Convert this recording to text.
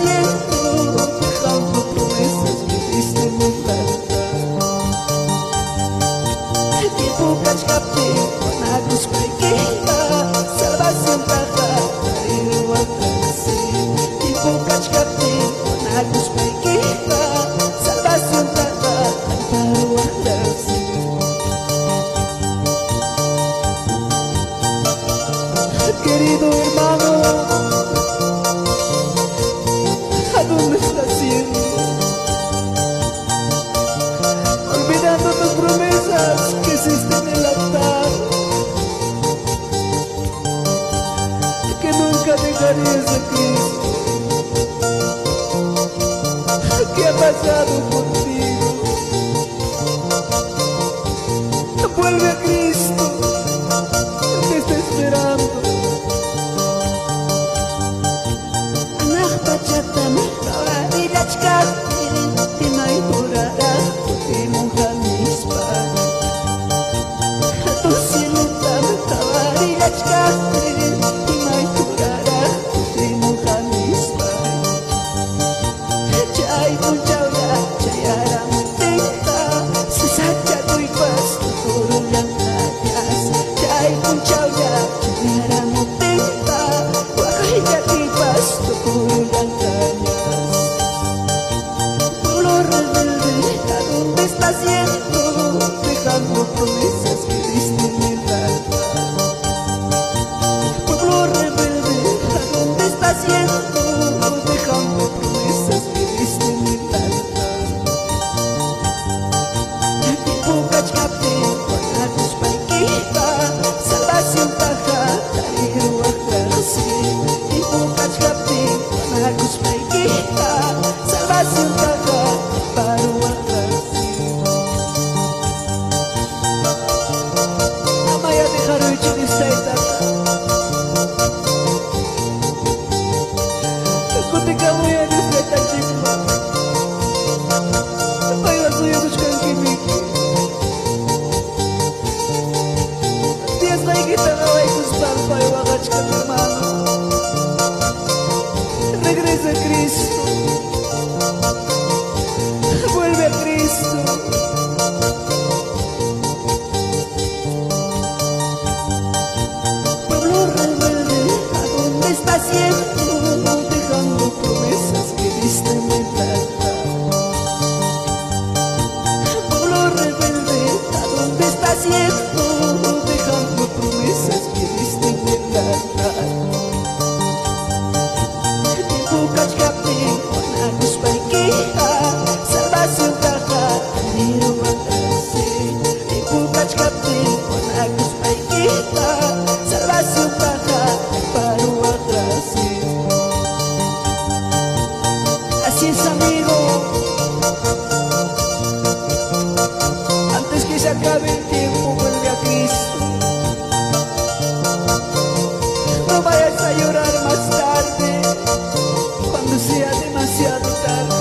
haciendo, dejando promesas que diste en el altar. Tiempo cachcapte, con agus paikita, salvación taja, tariru alcance. Tiempo cachcapte, con agus paikita, salvación taja, tariru alcance. Querido hermano, ¿a dónde estás yendo? Olvidando tus promesas que hiciste en el altar, que nunca dejarías a Cristo. ¿Qué ha pasado contigo? Vuelve a Cristo, te está esperando. Pachatame, kawarilachkapte, timay durara, timuhamispa. Tusilutame, kawarilachkapte, timay durara, timuhamispa. Chay punchawya, chayaramutenta, sisacha tuipas, turulang ayas. Chay punchawya, chayaramutenta, wakaya tipas, turulang ayas. Pueblo rebelde, ¿a dónde estás yendo? Dejando promesas que diste en el altar. Pueblo rebelde, ¿a dónde estás yendo? Dejando promesas que diste en el altar. Tiempo cachcapte, con agus paikita, salvación taja, tariru alcance. Tiempo cachcapte, con agus paikita, salvación taja, tariru alcance. Amaya dejaru ichinistay tata. Kutikamuya nisbeta chikma. Paywa suyo kuchkan kimiki. Dios naikita ngaway kuspan paywa kachkan hermano. Regresa a Cristo. Vuelve a Cristo. Pueblo rebelde, ¿a dónde estás yendo? Dejando promesas que diste en el altar. Pueblo rebelde, ¿a dónde estás yendo? Dejando promesas que diste en el altar. Tiempo cachcapte, con agus paikita, salvación taja, tariru alcance. Tiempo cachcapte, con agus paikita, salvación taja, tariru alcance. Así es, amigo, antes que se acabe el tiempo, vuelve a Cristo. No vayas a llorar más tarde, cuando sea demasiado tarde.